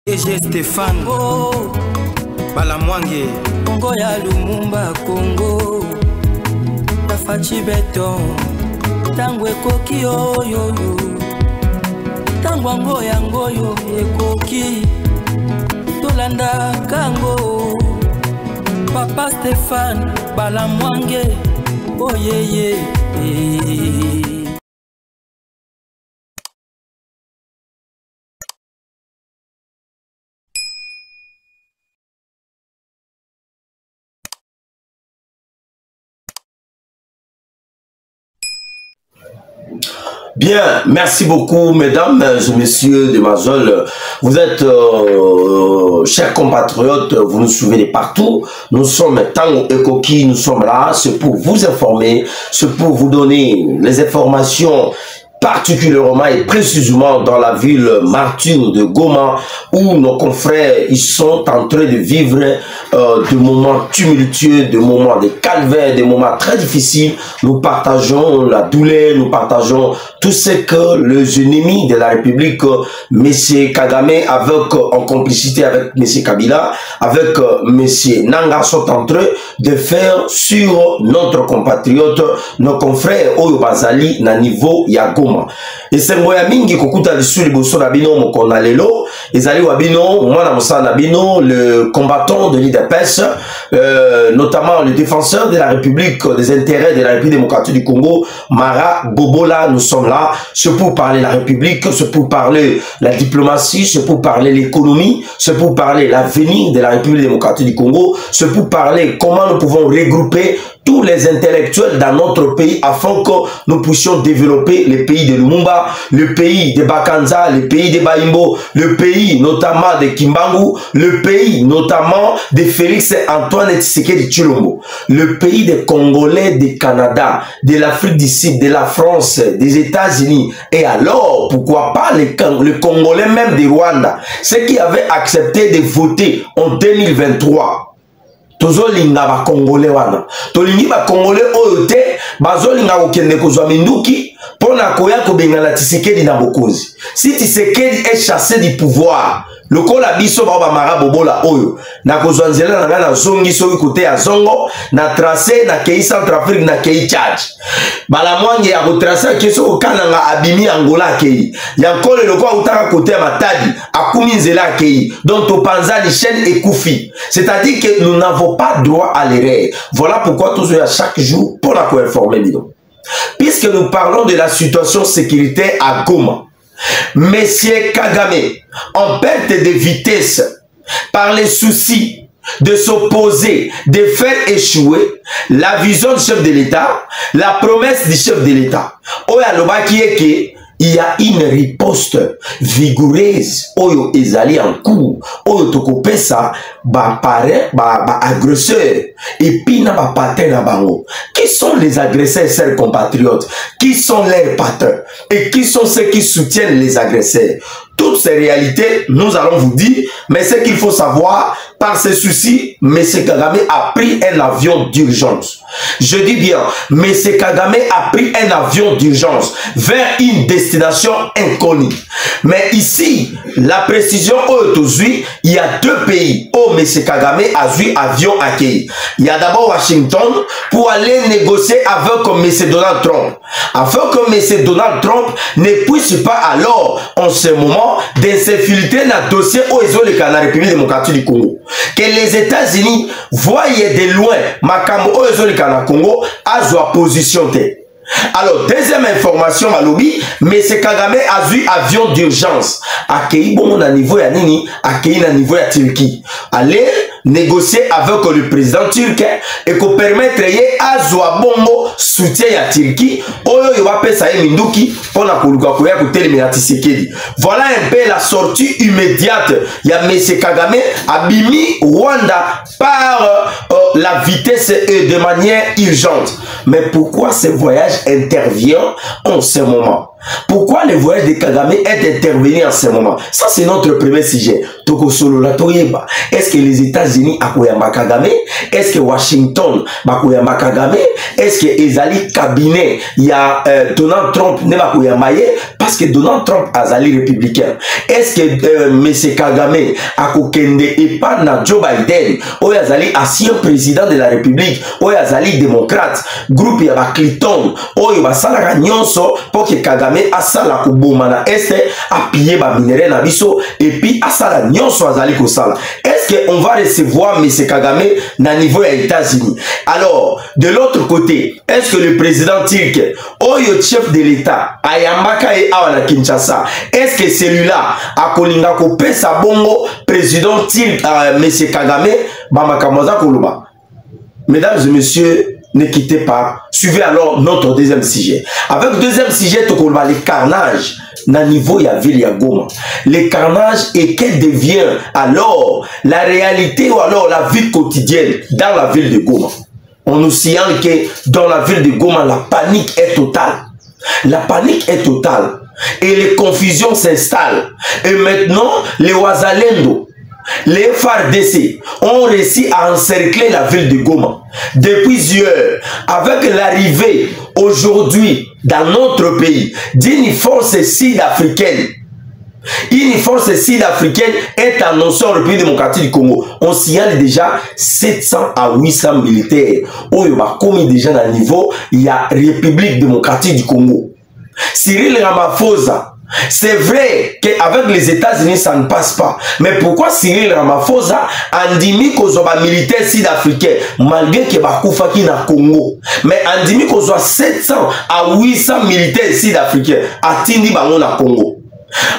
DG Stéphane Balamwange Congo ya Lumumba Congo Tafachi Beton Tangwe koki oyo Tangwango yango yo ekoki Tolanda kango Papa Stéphane Balamwange Oh yeah yeah. Bien, merci beaucoup mesdames et messieurs de Mazol. Vous êtes chers compatriotes, vous nous suivez de partout. Nous sommes Tango Ekoki, nous sommes là, c'est pour vous informer, c'est pour vous donner les informations particulièrement et précisément dans la ville martyre de Goma où nos confrères ils sont en train de vivre des moments tumultueux, des moments de calvaire, des moments très difficiles. Nous partageons la douleur, nous partageons tout ce que les ennemis de la République, M. Kagame, avec en complicité avec M. Kabila, avec M. Nanga sont en train de faire sur notre compatriote, nos confrères Oyo Bazali na niveau Yago. Et c'est moya mingi kokuta lisu liboso na bino mokona lelo ezali wa bino mwana mosana bino le combattant de l'IDPS notamment le défenseur de la République des intérêts de la République démocratique du Congo Mara Bobola. Nous sommes là c'est pour parler la République, c'est pour parler la diplomatie, c'est pour parler l'économie, c'est pour parler l'avenir de la République démocratique du Congo, c'est pour parler comment nous pouvons regrouper tous les intellectuels dans notre pays afin que nous puissions développer le pays de Lumumba, le pays de Bakanza, le pays de Baimbo, le pays notamment de Kimbangu, le pays notamment de Félix Antoine Tshisekedi Tshilombo, le pays des Congolais, du Canada, de l'Afrique du Sud, de la France, des États-Unis, et alors pourquoi pas les Congolais même du Rwanda, ceux qui avaient accepté de voter en 2023. Tozolinga ba Congolais wana tolingi ba Congolais oyo te bazolinga kokende kozwa minduki pona koya kobengana Tshisekedi na bokozi. Si Tshisekedi est chassé du pouvoir lokola biso ba Mara Bobola oyo na kozwa nzela na ngana zongi soki kote ya zongo na tracé na kei Centrafrique na kei Tchad Balamwange ya kotracé keso okananga abimi Angola kei yankole lokola utaka kote ya Matadi akumi nzela kei donc topanza ni chaîne ekufi, c'est-à-dire que nous n'avons pas droit à l'erreur. Voilà pourquoi tous à chaque jour pour la informer bidon. Puisque nous parlons de la situation sécuritaire à Goma, Monsieur Kagame, en perte de vitesse par les soucis de s'opposer, de faire échouer la vision du chef de l'État, la promesse du chef de l'État. Oyaloba qui est que il y a une riposte vigoureuse oyo ezali en cours oyo tokopesa ba agresseurs et puis na ba patins na bango. Qui sont les agresseurs, chers compatriotes? Qui sont leurs patins et qui sont ceux qui soutiennent les agresseurs? Toutes ces réalités, nous allons vous dire, mais ce qu'il faut savoir, par ces soucis, M. Kagame a pris un avion d'urgence. Je dis bien, M. Kagame a pris un avion d'urgence vers une destination inconnue. Mais ici, la précision aujourd'hui, il y a deux pays où M. Kagame a vu avion accueilli. Il y a d'abord Washington pour aller négocier avec M. Donald Trump. Afin que M. Donald Trump ne puisse pas alors, en ce moment, d'insécurité dans le dossier où ils ont le Canada, la République démocratique du Congo. Que les États-Unis voient de loin Makambo où ils ont le Canada Congo à sa position. Alors, deuxième information, Malobi, M. Kagame a vu avion d'urgence. Accueilli bon à niveau ya nini, accueilli à niveau ya Turquie. Allez négocier avec le président turc et qu'on permettre à Zoa Bongo soutien à Turquie. Oyo yoba pesa minduki pour la koluka koya kote le Tshisekedi. Voilà un peu la sortie immédiate. Il y a M. Kagame abimi Rwanda par la vitesse et de manière urgente. Mais pourquoi ce voyage intervient en ce moment? Pourquoi le voyage de Kagame est intervenu en ce moment? Ça, c'est notre premier sujet. Est-ce que les États-Unis akoyamba Kagame? Est-ce que Washington akoyamba Kagame? Est-ce que Ezali cabinet, il y a Donald Trump ne akoyamba ye? Parce que Donald Trump azali républicain. Est-ce que M. Kagame akokende et pas na Joe Biden? Oyo azali ancien président de la République. Oyo azali démocrate. Groupe ya ba Clinton. Oyo basalaka nyonso pour que Kagame asala koboma na este appuyer ba minéraux na biso et puis asala nyonso azali kosala. Est-ce qu'on va recevoir M. Kagame na niveau des États-Unis? Alors, de l'autre côté, est-ce que le président turc, Oyo chef de l'État, Ayambaka et Awana Kinshasa, est-ce que celui-là a kolinga ko pesa bongo président turc M. Kagame Bamakamoza Koluba? Mesdames et messieurs, ne quittez pas. Suivez alors notre deuxième sujet. Avec le deuxième sujet, les carnages na niveau ya ville ya Goma. Les carnages et quelle devient alors la réalité ou alors la vie quotidienne dans la ville de Goma. On nous signale que dans la ville de Goma, la panique est totale. La panique est totale. Et les confusions s'installent. Et maintenant, les Ouazalendo, les FARDC ont réussi à encercler la ville de Goma. Depuis heures, avec l'arrivée aujourd'hui dans notre pays d'une force sud-africaine. Une force sud-africaine est annoncée en République démocratique du Congo. On signale déjà 700 à 800 militaires. On a commis déjà dans le niveau, il y a République démocratique du Congo. Cyril Ramaphosa, c'est vrai qu'avec les États-Unis, ça ne passe pas. Mais pourquoi Cyril Ramaphosa a dit qu'on soit militaire sud-africain, malgré qu'il y a Koufaki dans le Congo? Mais a dit qu'on soit 700 à 800 militaires sud-africains à Tindi Bango dans le Congo.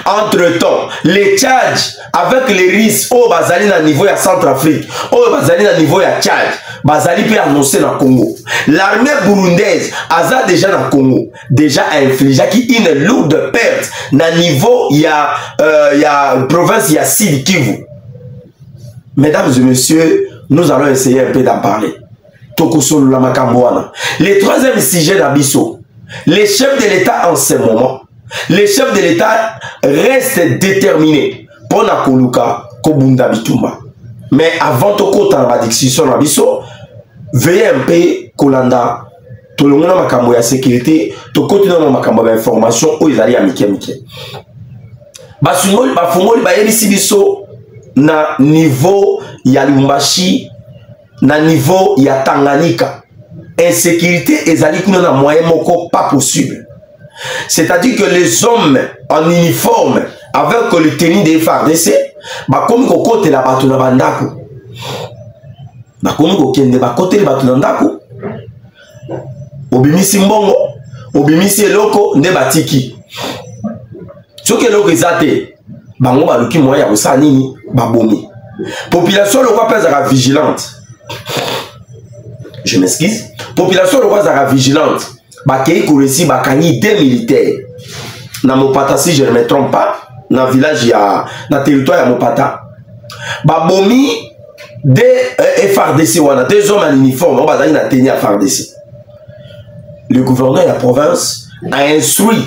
Entre-temps, les Tchad, avec les risques, au Bazali dans le niveau de Centrafrique, au Bazali dans le niveau de Tchad, Bazali peut annoncer dans le Congo. L'armée burundaise, Aza déjà dans le Congo, déjà a infligé une lourde perte dans le niveau, il y a province, il y a Sud Kivu. Mesdames et messieurs, nous allons essayer un peu d'en parler. Tokosolo la Makambouana. Le troisième sujet d'Abisso, les chefs de l'État en ce moment, les chefs de l'État restent déterminés pour la Koluka Kobunda Bitumba. Mais avant de dans la discussion, veuillez un peu Kolanda, tout le monde a makambo ya sécurité, tout côté dans makambo ya information où ils allaient à Miké. Basungoli bafungoli ba yebisi biso na niveau ya Lumbashi, na niveau ya Tanganyika. Insécurité ezali kuna na moyen moko pas possible. C'est-à-dire que les hommes en uniforme avec le tenue des FARDC, comme côté la bateau na bandako, comme kokende ba côté la bateau na bandako, obimisi mbongo, obimisi eloko nde batiki. Soki eloko ezate, bango baluki moya ya kosala nini babomi. Population le quoi pesa vigilante. Je m'excuse. Population le quoi sera vigilante. Bakei Kouresi Bakani des militaires. Na Mopata, si je ne me trompe pas, dans le village, dans le territoire de Mopata. Babomi des FARDC, des hommes en uniforme, on va dans la FARDC. Le gouverneur de la province a instruit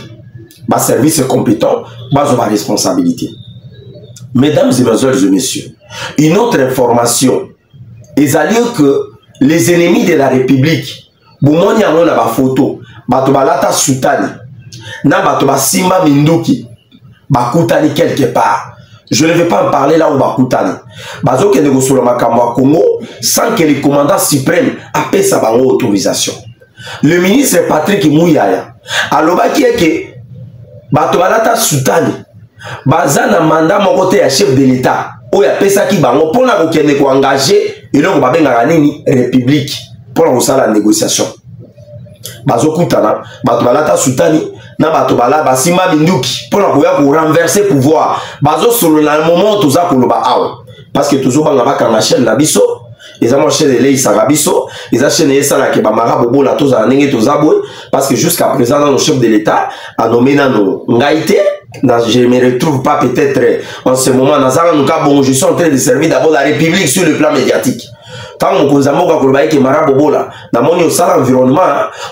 ma service compétent, ma responsabilité. Mesdames et messieurs, une autre information, ils allaient que les ennemis de la République, Boumoni a la photo, bato balata soutani, na bato basimba minduki, bakutani quelque part. Je ne vais pas en parler là où bakutani. Bazo ke negosolo makambo Congo sans que le commandant suprême appelle sa bango autorisation. Le ministre Patrick Mouyaya alobaki que bato balata soutani, bazana mandat mokote ya chef de l'État, ou ya pesa ki bango pona ko kende ko engager eloko babengaka nini république. Pour la négociation. Bazo kutana, bato balata soutani, na bato bala basima minduki pour la renverser pouvoir. Bazo sur le moment tout ça pour le awa. Parce que toujours banga baka na chaîne na biso, les amants chaîne les sarabiso, les chaîne esa la ke bamara bobo la toza ndenge toza boy parce que jusqu'à présent le chef de l'État a nommé nano ngaité. Je ne me retrouve pas peut-être en ce moment dans un cas bon, je suis en train de servir d'abord la République sur le plan médiatique. tant qu'on a moka koloba ke marabobola na moni au sala environnement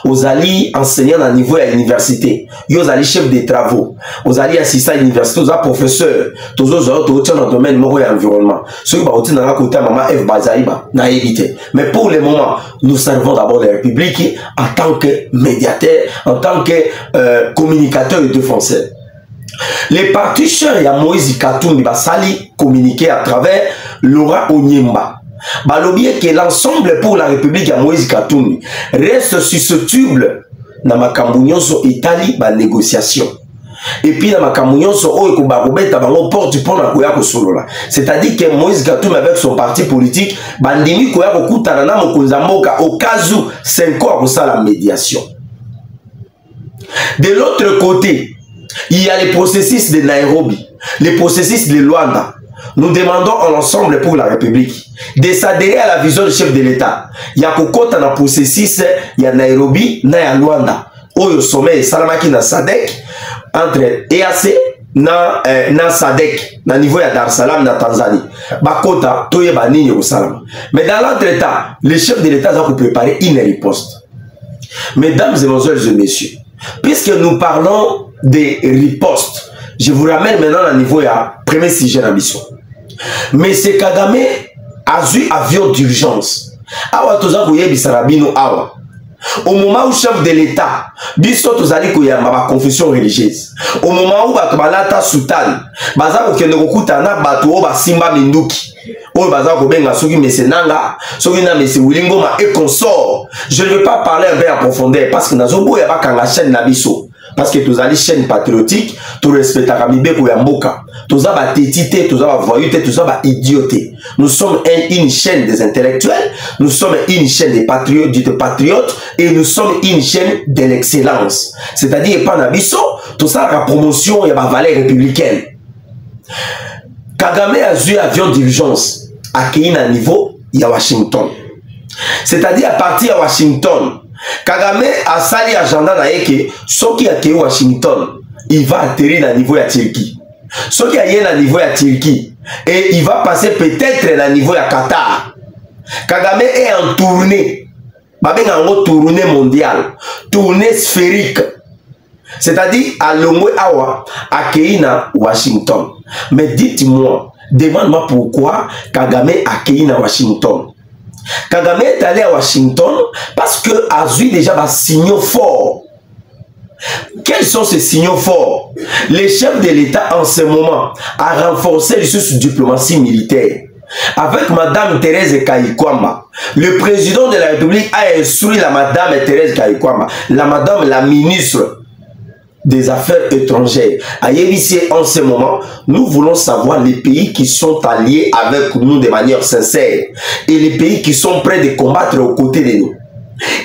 aux alliés enseignants à niveau à l'université yo ali chef de travaux aux alliés assistant à l'université aux professeurs tous autres dans le domaine moko ya environnement ceux qui ba oti na côté maman F Bazaiba na éviter mais pour le moment nous servons d'abord la République en tant que médiateur en tant que communicateur et défenseur. Les partisans ya Moïse Katumbi basali communiquer à travers Laura Onyemba. Balobie que l'ensemble pour la République ya Moïse Katumbi reste susceptible na makambo nyonso Italie ba négociation. Et puis na makambo nyonso oyo ko ba kobeta bango porte pour na koya ko solola. C'est-à-dire que Moïse Katumbi avec son parti politique bandimi koya ko kutana na mokonzi mboka au cas où 5 ans pour ça la médiation. De l'autre côté, il y a les processus de Nairobi, les processus de Luanda. Nous demandons en ensemble pour la République de s'adhérer à la vision du chef de l'État. Il y a kokota na processus, il y a Nairobi, na Luanda. Oyo sommet Salamaki na SADC entre EAC na SADC na niveau ya Dar es Salaam na Tanzanie. Bakota toye banini au Salam. Mais dans l'entretemps, le chef de l'État a préparé une riposte. Mesdames et messieurs, puisque nous parlons des ripostes, je vous ramène maintenant à niveau ya premier sujet d'ambition. Mais c'est Kagame a eu avion d'urgence. Awa toza koye bisarabino awa. Au moment où chef de l'État, biso tozali koyamba ba confession religieuse. Au moment où bato balata sultan, baza kokende kokutana bato o basimba minduki. Oyo baza kobenga soki mesenanga, soki na mese Wilingoma et consort. Je ne vais pas parler un peu en profondeur parce que nazobo ya bakanga chaîne na biso. Parce que tous les chaînes patriotiques, tout respect à Kamibé pour Yamboka. Tous les tétité, tous les voyouté, tous les idiotés. Nous sommes une chaîne des intellectuels, nous sommes une chaîne des patriotes et nous sommes une chaîne de l'excellence. C'est-à-dire, pas Nabiso, tout ça, la promotion et la valeur républicaine. Kagame a eu avion d'urgence à un niveau, il y a Washington. C'est-à-dire, à partir de Washington, Kagame a sali agenda na yeke soki a Washington, il va atterrir à niveau ya Turquie. Soki a yé na niveau ya Turquie et il va passer peut-être na niveau ya Qatar. Kagame est en tournée. Babenga ngo tournée mondiale, tournée sphérique. C'est-à-dire à Longwe Awa a na Washington. Mais dites-moi, demande-moi pourquoi Kagame a na Washington. Kagame est allé à Washington parce que a eu déjà des signaux forts. Quels sont ces signaux forts? Le chef de l'État en ce moment a renforcé les diplomatie militaire. Avec Madame Thérèse Kayikwamba, le président de la République a instruit la Madame Thérèse Kayikwamba, la ministre des Affaires étrangères. À Yévissi, en ce moment, nous voulons savoir les pays qui sont alliés avec nous de manière sincère et les pays qui sont prêts de combattre aux côtés de nous.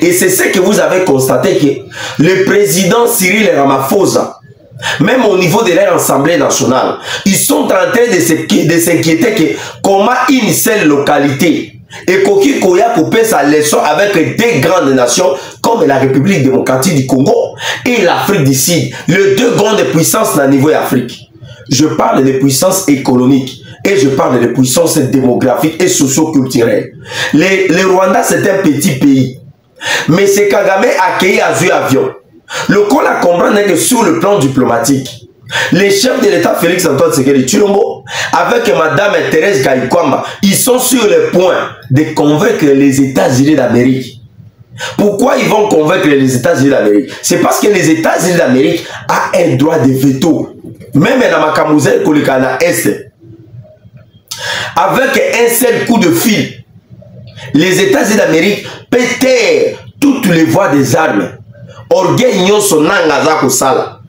Et c'est ce que vous avez constaté que le président Cyril Ramaphosa, même au niveau de leur Assemblée nationale, ils sont en train de s'inquiéter que comment une seule localité et Koki Koya couper sa leçon avec deux grandes nations comme la République démocratique du Congo et l'Afrique du Sud, les deux grandes puissances au niveau d'Afrique. Je parle de puissance économique et je parle de puissance démographique et socio-culturelle. Le Rwanda, c'est un petit pays. Mais c'est Kagame accueilli à vue avion. Le qu'on a compris que sur le plan diplomatique, les chefs de l'État Félix Antoine Tshisekedi Tshilombo avec Madame Thérèse Kayikwamba, ils sont sur le point de convaincre les États-Unis d'Amérique. Pourquoi ils vont convaincre les États-Unis d'Amérique? C'est parce que les États-Unis d'Amérique ont un droit de veto. Même dans Makamuzel Kolikana Est, avec un seul coup de fil, les États-Unis d'Amérique pétèrent toutes les voies des armes. Orgueil nyoso nanga sala.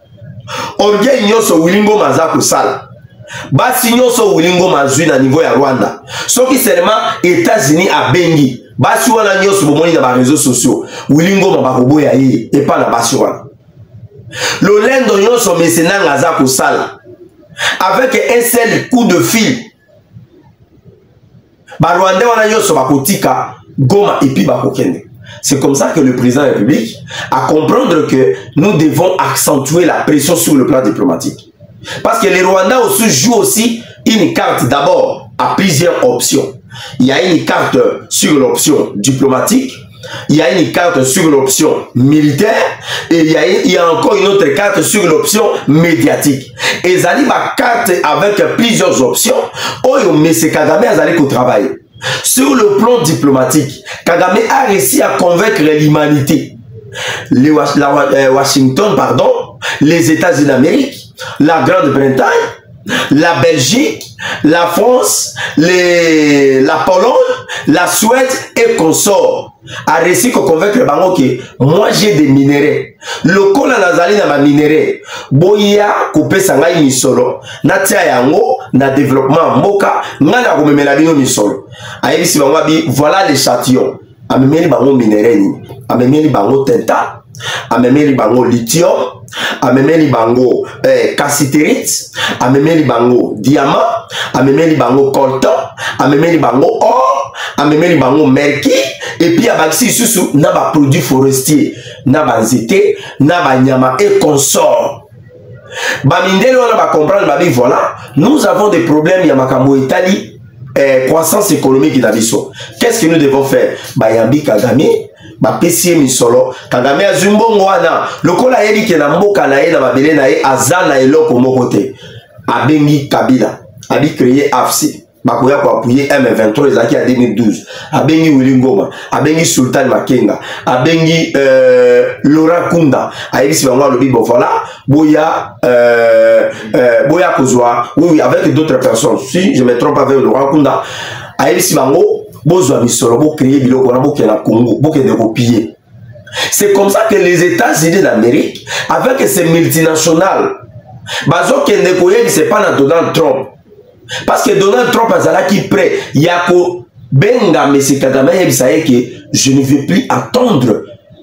Orgueil nyoso wilingo maza sala. Basi nyoso wilingo mazui na niveau ya Rwanda. Soki seulement États-Unis a bengi. Basi wana nyoso bomoni na ba réseaux sociaux. Wilingo mabakobo ya ye et pas na basi wana. Lolendo nyoso mesenanga za sala. Avec un seul coup de fil. Ba Rwanda wana nyoso bakotika Goma et puis bakokende. C'est comme ça que le président de la République a comprendre que nous devons accentuer la pression sur le plan diplomatique. Parce que les Rwandais aussi jouent aussi une carte d'abord à plusieurs options. Il y a une carte sur l'option diplomatique, il y a une carte sur l'option militaire et il y a encore une autre carte sur l'option médiatique. Et ça dit ma carte avec plusieurs options. Oh, mais c'est Kagame Azali au travail. Sur le plan diplomatique, Kagame a réussi à convaincre l'humanité. Washington, pardon, les États-Unis d'Amérique, la Grande-Bretagne, la Belgique, la France, la Pologne, la Suède et consorts a réussi à convaincre le bango que moi j'ai des minéraux. Le col à Nazali na ma minéraux. Boya coupé sangai misolo. Na tia yango na développement moka ngana ko memela bino misolo. Ayebi si bango bi voilà l'échantillon. Amemeli bango minéraux ni. Amemeli bango tenta. Amemeli bango lithium. Amemeli bango cassiterite. Amemeli bango diamant. Amemeli bango coltan. Amemeli bango or. Amemeli bango mercure. Et puis, il y a des produits forestiers, des zété, des nyama et consorts. Voilà, nous avons des problèmes, il y a Italie, croissance économique. Qu'est-ce que nous devons faire? Yambi Kagame, PCM Misolo, Kagame Azumbongo, le kola yeli ke na mboka na ye na babele na ye azana eloko mokote. Abengi Kabila, abi créé AFC. Bakoya ko appuyer M23 ezaki en 2012. Abengi Willy Ngoma, abengi Sultan Makenga, abengi Laurent Kunda. Ayebi bango lobi bon voilà, boya kozwa, oui avec d'autres personnes. Si je me trompe avec Laurent Kunda, ayebi bango bozwa misolo bo créer biloko na boke na Congo, boke de copier. C'est comme ça que les États-Unis d'Amérique, avec ces multinationales, bazo kende koyebi c'est pas na Donald Trump. Parce que Donald Trump a zala qui prêt, Yako Benga, mais c'est Kagame, je ne vais plus attendre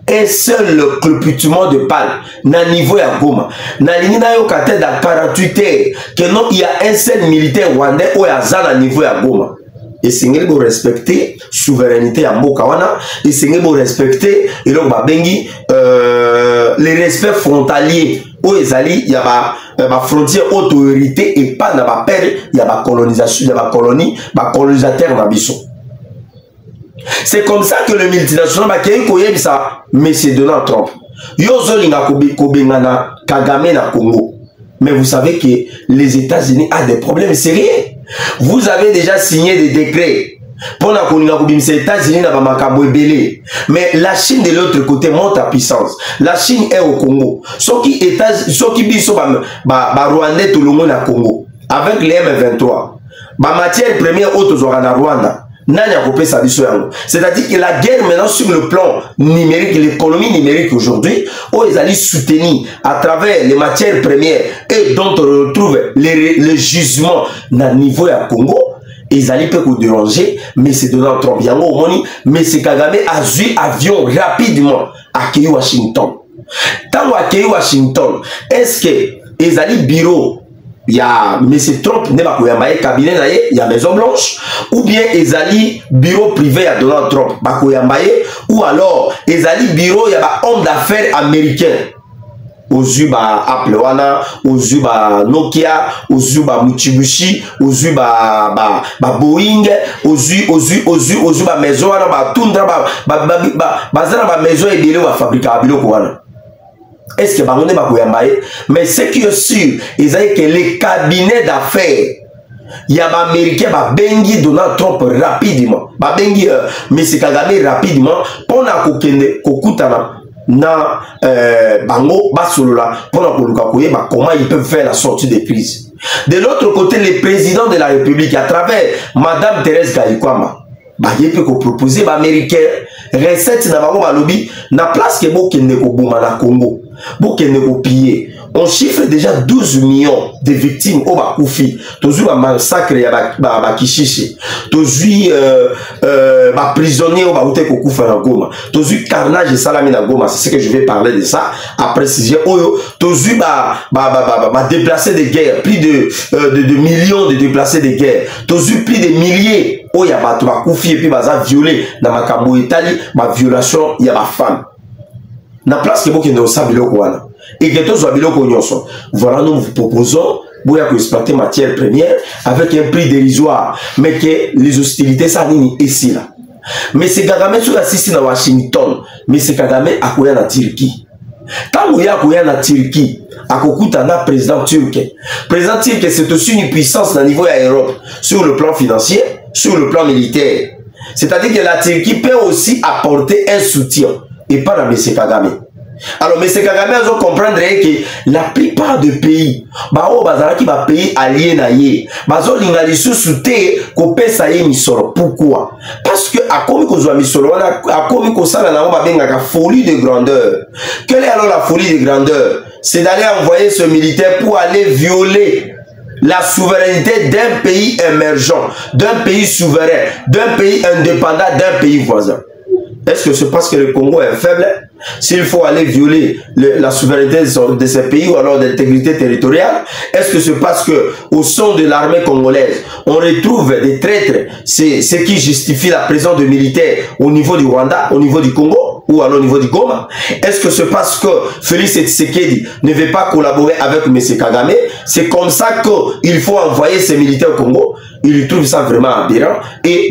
un seul clopitement de balle na niveau ya Goma. Na linina yo kate da 48 heures, que non, il y a un seul militaire rwandais ou ya zala niveau ya Goma. Et c'est qu'il faut respecter la souveraineté à Mokawana, et c'est qu'il faut respecter et donc bengi les respects frontaliers. Où il y a ma frontière autorité et pas dans ma père, il y a ma colonisation, il y a ma colonie, ma colonisateur dans Bisson. C'est comme ça que le multinational va créer ça, mais c'est Donald Trump. Yozo linga kobengana Kagame na Congo. Mais vous savez que les États-Unis ont des problèmes sérieux. Vous avez déjà signé des décrets pour les États-Unis na makambo ebele. Mais la Chine de l'autre côté monte à puissance. La Chine est au Congo. Ce qui biso ba Rwandais tout le monde na Congo avec les M23. Ba matière première autres na Rwanda. C'est-à-dire que la guerre maintenant sur le plan numérique, l'économie numérique aujourd'hui, où ils allaient soutenir à travers les matières premières et dont on retrouve les gisements à niveau à Congo, ils allaient peut déranger, mais c'est Donald Trump, mais c'est Kagame a vu avion rapidement à Washington. Tant à Washington, est-ce que ils allaient bureau? Il y a M. Trump, il y a cabinet, il y a Maison Blanche, ou bien Ezali bureau privé à Donald Trump, ou alors Ezali bureau, il y a homme d'affaires américain. Aux Zuba Apple Wana, aux Zuba Nokia, aux Zuba Mitsubishi, aux Zuba Boeing, aux Zuba Maison Wana, Tundra, Maison et Bilo va fabriquer à Bilo Wana. Est-ce que Baronne va koyambaye? Mais ce qui est sûr, ils ont que les cabinets d'affaires, il y a des Américains qui bengi Donald Trump rapidement, bengi M. Kagame rapidement, pour na kokutana na bango basolola, pour na koluka koyeba comment ils peuvent faire la sortie des crises. De l'autre côté, le président de la République, à travers Madame Thérèse Gaïkwama, il peut proposer aux Américains recette na bango balobi na place que bokende ko boma na Congo. On chiffre déjà 12 millions de victimes au Bakoufi. Toujours un massacre à Bakishishi. Toujours un prisonnier au Baoute Koukoufa na Goma. Toujours carnage et salami na Goma. C'est ce que je vais parler de ça. À préciser. Toujours déplacés de guerre. Plus de millions de déplacés de guerre. Toujours plus de milliers. Oh, y a pas Bakoufi et puis baza violé. Dans ma Kambo Italie, ma violation, y a ma femme. Na place que vous qui ne savez pas. Et que tous les biloko nyonso. Voilà, nous vous proposons pour exploiter matière première avec un prix dérisoire, mais que les hostilités ça nini ici là. Mais c'est Kagame sur assisté à Washington, mais c'est Kagame à quoi en Turquie. Quand il y a en Turquie, à Kokutana président turc. Président turc c'est aussi une puissance au niveau de l'Europe sur le plan financier, sur le plan militaire. C'est-à-dire que la Turquie peut aussi apporter un soutien et pas dans M. Kagame. Alors, M. Kagame, ils ont comprendre que la plupart des pays, qui va pays alliés naïe, pourquoi? Parce que à comme la folie de grandeur. Quelle est alors la folie de grandeur? C'est d'aller envoyer ce militaire pour aller violer la souveraineté d'un pays émergent, d'un pays souverain, d'un pays indépendant, d'un pays voisin. Est-ce que c'est parce que le Congo est faible? S'il faut aller violer la souveraineté de ces pays ou alors l'intégrité territoriale? Est-ce que c'est parce que au sein de l'armée congolaise, on retrouve des traîtres? C'est ce qui justifie la présence de militaires au niveau du Rwanda, au niveau du Congo ou alors au niveau du Goma? Est-ce que c'est parce que Félix Tshisekedi ne veut pas collaborer avec M. Kagame? C'est comme ça qu'il faut envoyer ces militaires au Congo? Il trouve ça vraiment aberrant et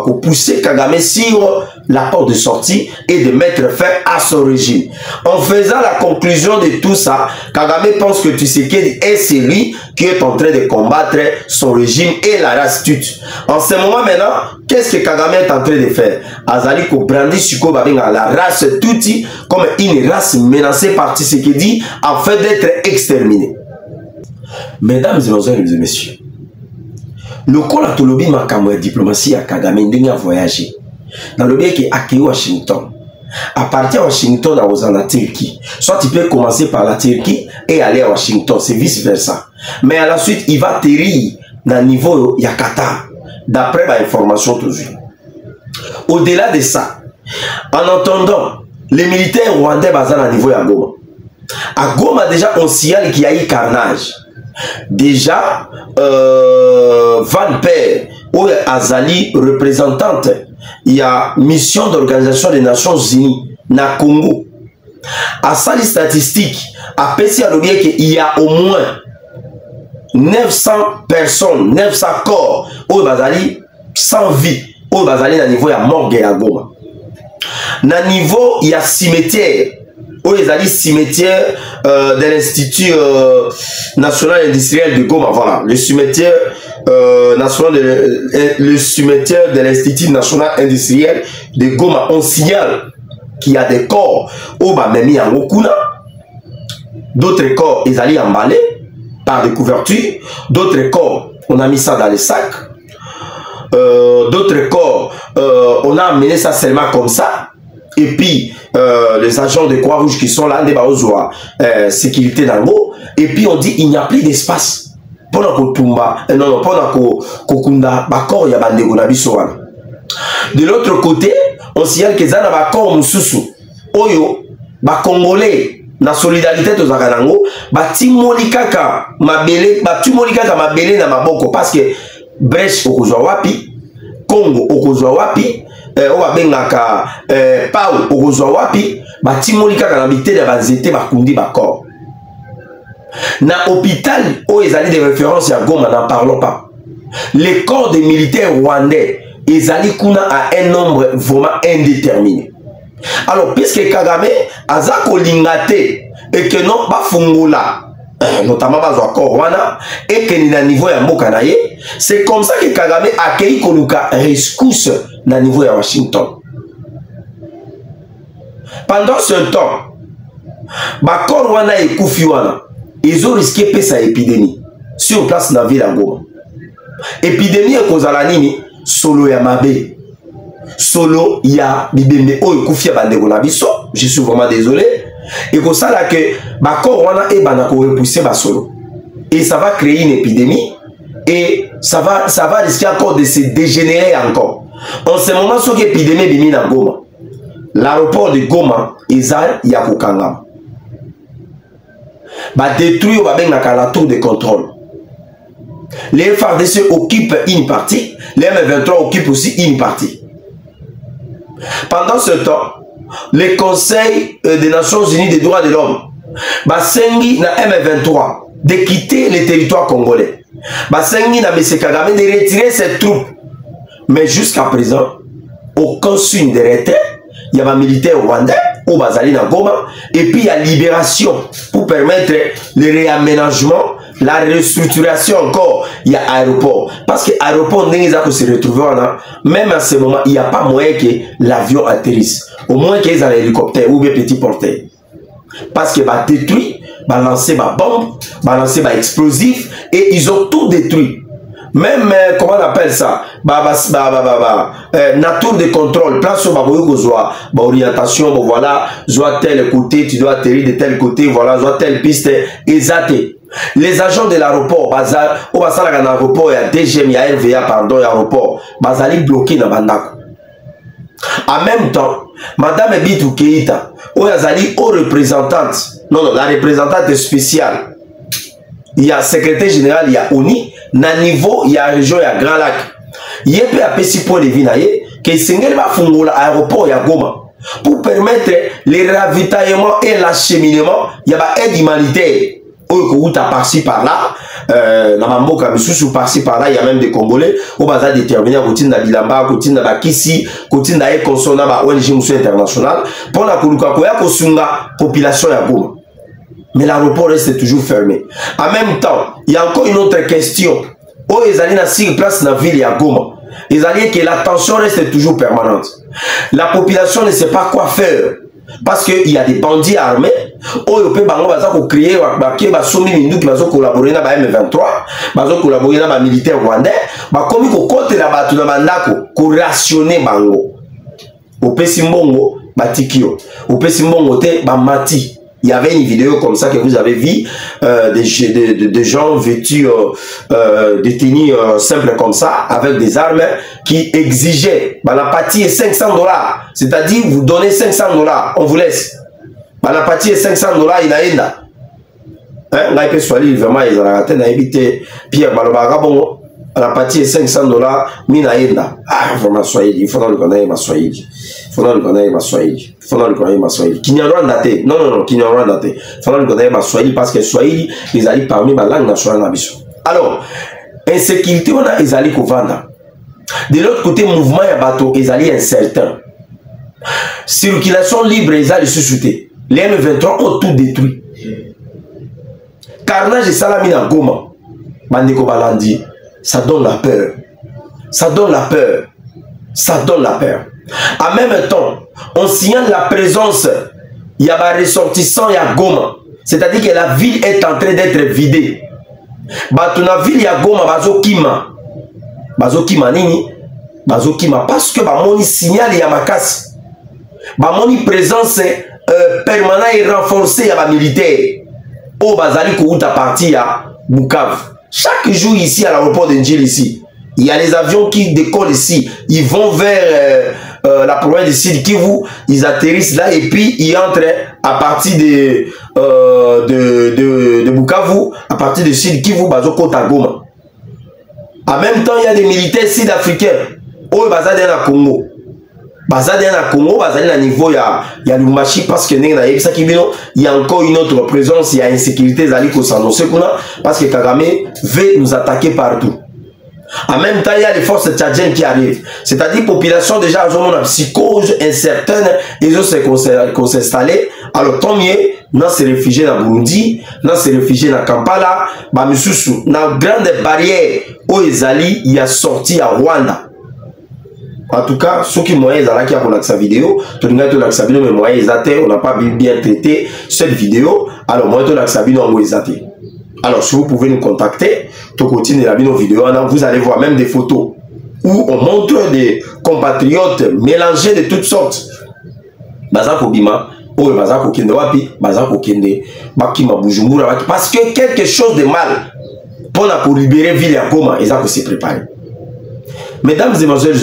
pour pousser Kagame sur la porte de sortie et de mettre fin à son régime. En faisant la conclusion de tout ça, Kagame pense que Tshisekedi est celui qui est en train de combattre son régime et la race toute. En ce moment maintenant, qu'est-ce que Kagame est en train de faire? Azali ko brandi suko babinga la race toute comme une race menacée par Tshisekedi afin d'être exterminée. Mesdames et messieurs, le col à Tolobi Makamwe diplomatie à Kagame a voyagé dans le bien qui est accueilli Washington. À partir de Washington à en Turquie. Soit tu peux commencer par la Turquie et aller à Washington, c'est vice versa. Mais à la suite, il va atterrir dans le niveau de Qatar, d'après l'information toujours. Au-delà de ça, en entendant les militaires rwandais basés à niveau de Goma. À Goma déjà on signale qu'il y a eu carnage. Déjà, Van Per, ou Azali, représentante, il y a mission d'organisation des Nations Unies, na Congo. À ça, les statistiques, à Pessi à l'objet qu'il y a au moins 900 personnes, 900 corps, ou Azali, sans vie, ou Azali, à niveau, il y a morgue à Goma. Na niveau, il y a cimetière. Où ils allaient cimetière de l'Institut national industriel de Goma. Voilà, le cimetière national le cimetière de l'Institut national industriel de Goma. On signale qu'il y a des corps où bah même en Okuna, d'autres corps ils allaient emballés par des couvertures, d'autres corps on a mis ça dans les sacs, d'autres corps on a amené ça seulement comme ça. Et puis, les agents de Croix-Rouge qui sont là, des sécurité dans l'eau. Et puis, on dit il n'y a plus d'espace. Pendant que Tumba, non, pendant que Kunda, Bakor, il y a de l'autre côté, on signale que Zana Bakor Moussoussou, Oyo, Congolais, na solidarité de Zagalango, Timolikaka, Timolikaka, Mabele, na Maboko, parce que Brèche, Okozoawapi, Congo, Okozoawapi, Oabengaka Pau Okozoawapi batimolika kana bité de banzete bakundi bakor na hôpital où ils allaient des références à Goma n'en parlons pas. Les corps des militaires rwandais ils allaient kuna à un nombre vraiment indéterminé. Alors puisque Kagame azako lingate et que non ba fungola notamment bazwa Rwanda et que ni na niveau ya mboka na ye, c'est comme ça que Kagame accueille koluka rescousse na niveau ya Washington. Pendant ce temps, bakor Rwanda et Koufi wana, ils ont risqué de sa épidémie sur place dans la ville de Goma. Épidémie est kozala nini solo ya mabe. Solo ya bibembe o Koufi ya bandeko na biso. Je suis vraiment désolé. Et comme ça là que bakor wana et banako repousser ba solo. Et ça va créer une épidémie et ça va risquer encore de se dégénérer encore. En ce moment ce qui épidémie bimi na Goma. L'aéroport de Goma eza ya kokanga. Ba détruire ba benga la tour de contrôle. Les FARDC occupent une partie, les M23 occupent aussi une partie. Pendant ce temps, le Conseil des Nations Unies des droits de l'homme, Basengi na M23, de quitter le territoire congolais. Basengi na M. Kagame de retirer ses troupes. Mais jusqu'à présent, aucun signe de retrait. Il y a un militaire rwandais au Bazali na Goma. Et puis il y a libération pour permettre le réaménagement, la restructuration encore. Il y a aéroport. Parce que l'aéroport n'est pas se retrouver là. Même à ce moment, il n'y a pas moyen que l'avion atterrisse. Au moins qu'ils aient un hélicoptère ou un petit porteur. Parce que va détruit, va lancer ma bombe, va lancer ma explosif et ils ont tout détruit. Même, comment on appelle ça, nature de contrôle, place sur orientation, voilà, soit tel côté, tu dois atterrir de tel côté, voilà, soit telle piste, exact. Les agents de l'aéroport, au l'aéroport, il y a DGM, il y a RVA, pardon, il y a l'aéroport, bazali bloqué dans Bandako. En même temps, Madame Bitou Keïta, où yazali aux représentantes, non, la représentante spéciale, il y a secrétaire général, il y a ONI, na niveau, il y a région, il y a Grand Lac. Il y a peu à petit point de vinaye, que Sengel va fondre l'aéroport, il y a Goma, pour permettre les ravitaillements et l'acheminement, il y a aide humanitaire. Où t'as par-ci par-là, par-ci par-là, il y a même des Congolais, où on va déterminer à côté de Bilamba, à côté de Bakissi, à côté de Consona, à ONG international, pour la population à Goma. Mais l'aéroport reste toujours fermé. En même temps, il y a encore une autre question. Où ils allaient sur place dans la ville à Goma. Ils allaient que la tension reste toujours permanente. La population ne sait pas quoi faire. Parce qu'il y a des bandits armés. Où ils peuvent créer, qui va collaborer avec M23, qui collaborer avec les militaires rwandais, comme ils comptent la bataille de Mandako, pour rationner Bango. Au Pesimbongo, Batikio. Au Pesimbongo, Bamati. Il y avait une vidéo comme ça que vous avez vu, des gens vêtus, détenus simples comme ça, avec des armes, qui exigeaient, la partie est $500. C'est-à-dire, vous donnez $500, on vous laisse. La partie est $500, il a une. Là, il peut soigner, vraiment, ils ont raté, il a évité. Pierre Balobagabon, la partie est $500, Minaïda. Ah, vraiment, soyez, il faut le connaître, ma soyez. Il faut le connaître, ma soyez. Il faut le connaître, ma soyez. Qui n'y a rien daté. Non, qui n'y a rien daté. Il faut le connaître, ma soyez, parce que soyez, ils allaient parmi la langue nationale d'Abisso. Alors, insécurité, on a, ils allaient vendre. De l'autre côté, mouvement et bateau, ils allaient incertain. Circulation libre, ils allaient sous-souter. Les M23 ont tout détruit. Carnage et Salamina Goma, Bandeko Balandi, ça donne la peur. Ça donne la peur. Ça donne la peur. En même temps, on signale la présence, il y a un ressortissant, il y a Goma. C'est-à-dire que la ville est en train d'être vidée. Batuna ville, il y a Goma, Bazokima. Bazokima nini? Bazokima. Parce que Bamoni signale, il y a ma casse. Bamoni présence permanente et renforcée, il y a ma militaire. Oh, Bazali Kouta parti à Bukavu. Chaque jour ici, à l'aéroport d'Engil ici, il y a les avions qui décollent ici. Ils vont vers la province du Sud Kivu. Ils atterrissent là et puis ils entrent à partir de Bukavu, à partir de Sud Kivu, Bazoko Tagoma. En même temps, il y a des militaires sud-africains. Oh, Bazali à Congo. Bazali à Congo, Bazali à niveau, il y a Lumbashi parce que il y a encore une autre présence, il y a insécurité, parce que Kagame veut nous attaquer partout. En même temps, il y a les forces tchadiennes qui arrivent. C'est-à-dire, population déjà, ils ont une psychose incertaine, ils ont s'installer. Alors, tant mieux, dans ces réfugiés dans Burundi, dans ces réfugiés dans Kampala, dans grande barrière où ils allaient, il y a sorti à Rwanda. En tout cas, ceux qui moyens qui ont sa vidéo, mais moyens on n'a pas bien traité cette vidéo. Alors, moi, sa vidéo en alors, si vous pouvez nous contacter, tout continue la vidéo, vous allez voir même des photos où on montre des compatriotes mélangés de toutes sortes. Bazako Bima, oh Bazako Kende Wapi, Bazako Kende, Bakima Bujumbura, parce que quelque chose de mal pour libérer Ville à Goma, ils ont se préparer. Mesdames et messieurs,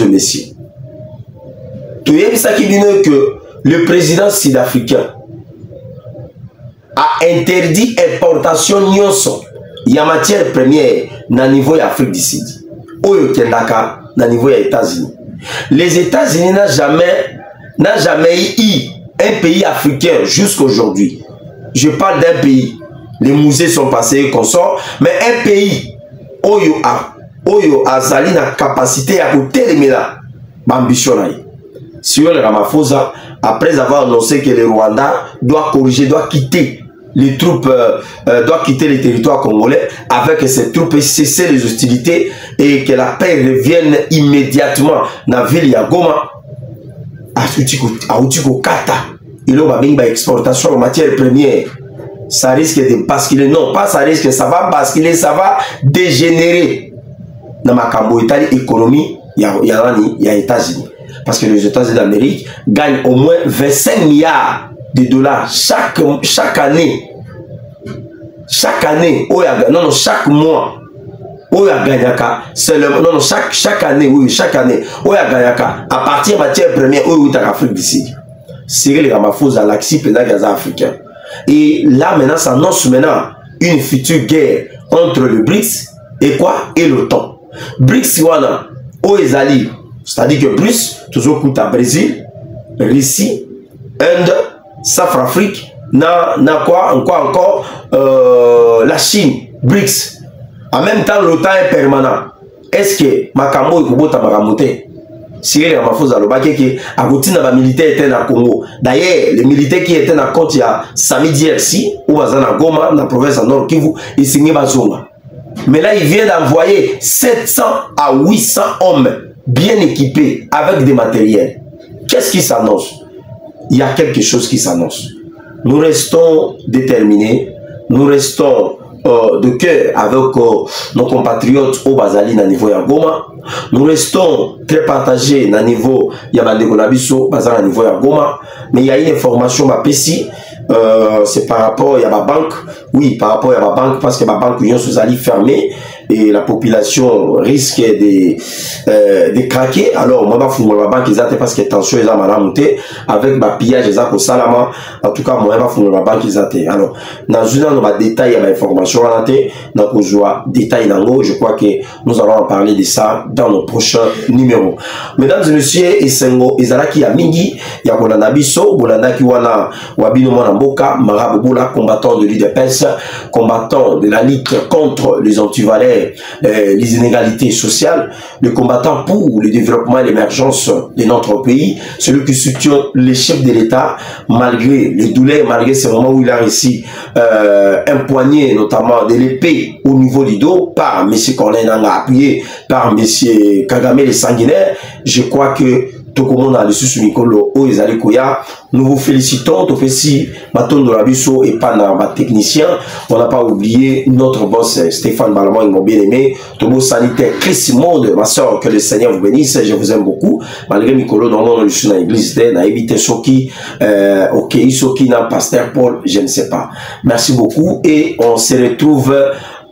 tu sais ça qui dit que le président sud-africain a interdit l'importation de la matière première dans le niveau de l'Afrique du Sud. Ou dans le niveau des États-Unis. Les États-Unis n'ont jamais eu un pays africain jusqu'à aujourd'hui. Je parle d'un pays les musées sont passés, qu'on sort, mais un pays, Oyo Azali na capacité à côté de Mela, ambition. Sur le Ramaphosa, après avoir annoncé que le Rwanda doit corriger, doit quitter les troupes, doit quitter les territoires congolais, avec ces troupes et cesser les hostilités et que la paix revienne immédiatement dans la ville de Goma, à Outiko Kata, il y a une exportation de matières premières. Ça risque de basculer, non pas ça risque, ça va basculer, ça va dégénérer dans ma cambo économie, il y a les États-Unis. Parce que les États-Unis d'Amérique gagnent au moins 25 milliards de dollars chaque année. Chaque année, non, chaque mois. Non, chaque année, oui, chaque année. À partir de matières premières, oui, en Afrique du Sud. Cyril Ramaphosa, l'axi pénal africain. Et là, maintenant, ça annonce maintenant une future guerre entre le BRICS et quoi? Et l'OTAN. BRICS, wana, Oezali. C'est-à-dire que BRICS, toujours coûte à Brésil, Russie, Inde, Centrafrique, quoi encore, la Chine, BRICS. En même temps, l'OTAN est permanent. Est-ce que Makambo et Kobo Tabaramote, Cyril Ramaphosa, a goûté dans les militaires étaient dans le Congo. D'ailleurs, les militaires qui étaient dans le compte, il y a samedi ici, ou dans Goma, dans la province de Nord Kivu, ils signaient Bazonga. Mais là, il vient d'envoyer 700 à 800 hommes bien équipés avec des matériels. Qu'est-ce qui s'annonce? Il y a quelque chose qui s'annonce. Nous restons déterminés, nous restons de cœur avec nos compatriotes au Bazali à niveau de Goma. Nous restons très partagés à niveau Yabande Gonabiso, Bazali à niveau de Goma. Mais il y a une information, ma PC, c'est par rapport à ma banque. Oui, par rapport à ma banque, parce que ma banque est fermée et la population risque de craquer. Alors, moi, je vais ma banque parce que tension est monté avec ma pillage au Salama. En tout cas, moi, je vais ma banque. Alors, dans une détail, il y a information à la détail je crois que nous allons en parler de ça dans nos prochains numéros. Mesdames et messieurs, Esengo, Ezalaki Amingi, Yakolana Biso, Bolandaki Wana, Wabino Mboka, Maraboula, combattant de l'UDPS, combattant de la lutte contre les antivaleurs, les inégalités sociales, le combattant pour le développement et l'émergence de notre pays, celui qui soutient les chefs de l'État, malgré les douleurs, malgré ces moments où il a réussi empoigné notamment de l'épée au niveau du dos par M. Corneille Nanga, appuyé par M. Kagame le sanguinaire. Je crois que tout le monde a le sous Nicolo Oezalikoya. Nous vous félicitons, Tofesi, Matondo Rabiso et Pana, technicien. On n'a pas oublié notre boss Stéphane Balmont, ils m'ont bien aimé. Tobo sanitaire, Chris Monde, ma soeur, que le Seigneur vous bénisse, je vous aime beaucoup. Malgré Nicolo, dans mon je suis dans l'église, n'a évité Soki, ok, Soki, n'a pasteur Paul, je ne sais pas. Merci beaucoup et on se retrouve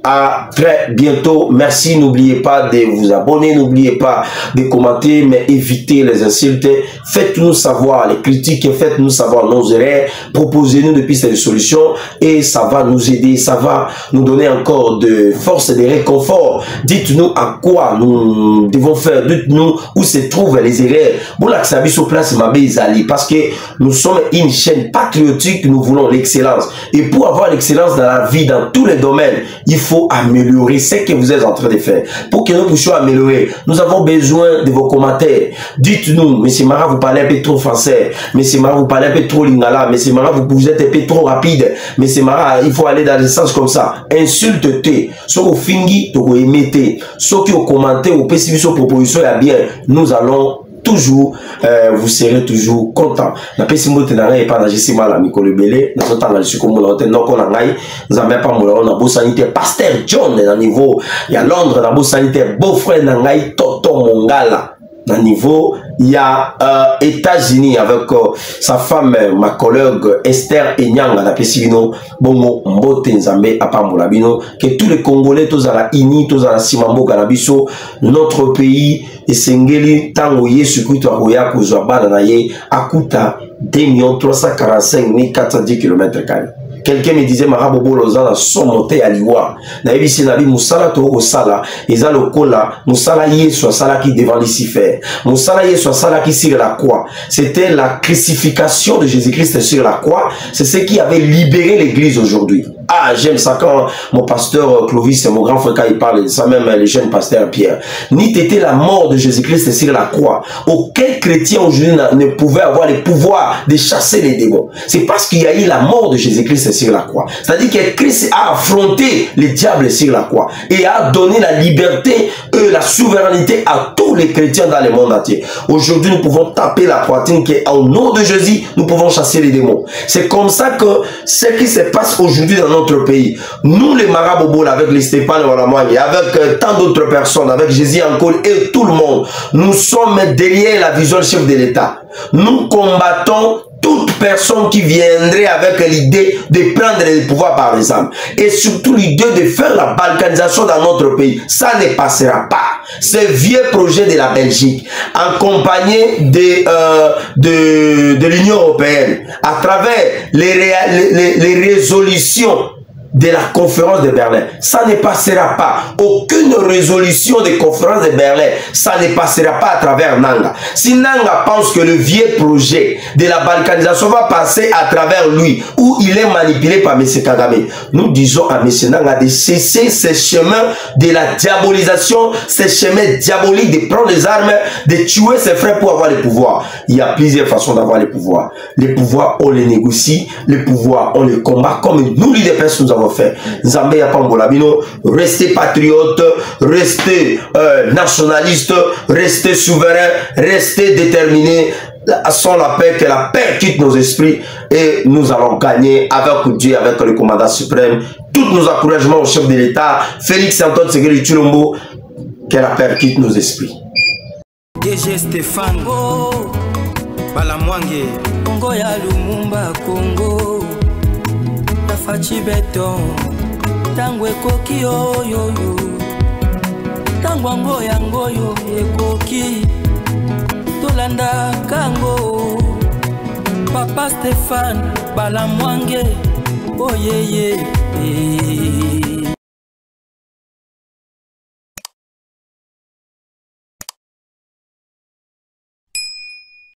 à très bientôt. Merci. N'oubliez pas de vous abonner. N'oubliez pas de commenter, mais évitez les insultes. Faites-nous savoir les critiques. Faites-nous savoir nos erreurs. Proposez-nous des pistes de solutions et ça va nous aider. Ça va nous donner encore de force et de réconfort. Dites-nous à quoi nous devons faire. Dites-nous où se trouvent les erreurs. Bon, là, ça sur place, parce que nous sommes une chaîne patriotique. Nous voulons l'excellence. Et pour avoir l'excellence dans la vie, dans tous les domaines, il faut améliorer ce que vous êtes en train de faire. Pour que nous puissions améliorer, nous avons besoin de vos commentaires. Dites-nous, M. Mara, vous parlez un peu trop français. M. Mara, vous parlez un peu trop lingala. M. Mara, vous êtes un peu trop rapide. M. Mara, il faut aller dans le sens comme ça. Insulte-te. Ce que vous finissez, vous émettez. Ce que vous commentez, vous pécivez sur proposition, bien, nous allons toujours, vous serez toujours content. La pessimité n'a pas d'agir mal à Mikolo Belé. Dans ce temps, je suis comme on a non qu'on a nous avons pas mon on a beau sanitaire Pasteur John dans niveau. Il y a Londres dans beau sanitaire beau-frère Nangai Toto Mongala. Dans niveau, il y a États-Unis avec sa femme, ma collègue Esther Enyanga, la Pesivino, Bongo, Mbote Nzambe, Apambolabino, que tous les Congolais, tous à la INI, tous à la Simambo, Ganabiso, notre pays, et Sengeli, Tangoye, Sukuto, Aroya, Kuzwaba, Nanaye, Akuta, 2 345 410 km². Quelqu'un me disait, Marabobo Lozana, sont montés à l'Iwa. Naïbi Senabi, Moussala Toro Sala, Eza Lokola, Moussala Yé, soit Sala qui devant Lucifer. Moussala Yé, soit Sala qui sur la croix. C'était la crucifixion de Jésus-Christ sur la croix. C'est ce qui avait libéré l'église aujourd'hui. Ah, j'aime ça quand mon pasteur Clovis et mon grand frère, quand il parle de ça, même le jeune pasteur Pierre. Ni t'était la mort de Jésus-Christ sur la croix. Aucun chrétien aujourd'hui ne pouvait avoir le pouvoir de chasser les démons. C'est parce qu'il y a eu la mort de Jésus-Christ sur la croix. C'est-à-dire que Christ a affronté les diables sur la croix et a donné la liberté et la souveraineté à tous les chrétiens dans le monde entier. Aujourd'hui, nous pouvons taper la poitrine qu'au nom de Jésus, nous pouvons chasser les démons. C'est comme ça que ce qui se passe aujourd'hui dans notre pays, nous les marabouboul, avec les Stéphane Walamoye, avec tant d'autres personnes, avec Jésus encore et tout le monde, nous sommes derrière la vision du chef de l'État. Nous combattons toute personne qui viendrait avec l'idée de prendre le pouvoir par les armes. Et surtout l'idée de faire la balkanisation dans notre pays. Ça ne passera pas. Ce vieux projet de la Belgique, accompagné de l'Union européenne, à travers les résolutions de la conférence de Berlin, ça ne passera pas. Aucune résolution de conférence de Berlin, ça ne passera pas à travers Nanga. Si Nanga pense que le vieux projet de la balkanisation va passer à travers lui, où il est manipulé par M. Kagame, nous disons à M. Nanga de cesser ce chemin de la diabolisation, ce chemin diabolique de prendre les armes, de tuer ses frères pour avoir le pouvoir. Il y a plusieurs façons d'avoir le pouvoir. Le pouvoir, on les négocie, le pouvoir, on les combat, comme nous, les personnes, nous avons fait. Zambé Yapambolabino, restez patriote, restez nationaliste, restez souverain, restez déterminé. Sans la paix, que la paix quitte nos esprits et nous allons gagner avec Dieu, avec le commandant suprême. Tous nos encouragements au chef de l'État, Félix Antoine Tshisekedi Tshilombo, que la paix quitte nos esprits. DG Stéphane Balamwange, Congo ya Lumumba, Congo. Fachi beton tango ekoki oyo tango yango yo ekoki tolanda kango Papa Stéphane Balamwange oyeye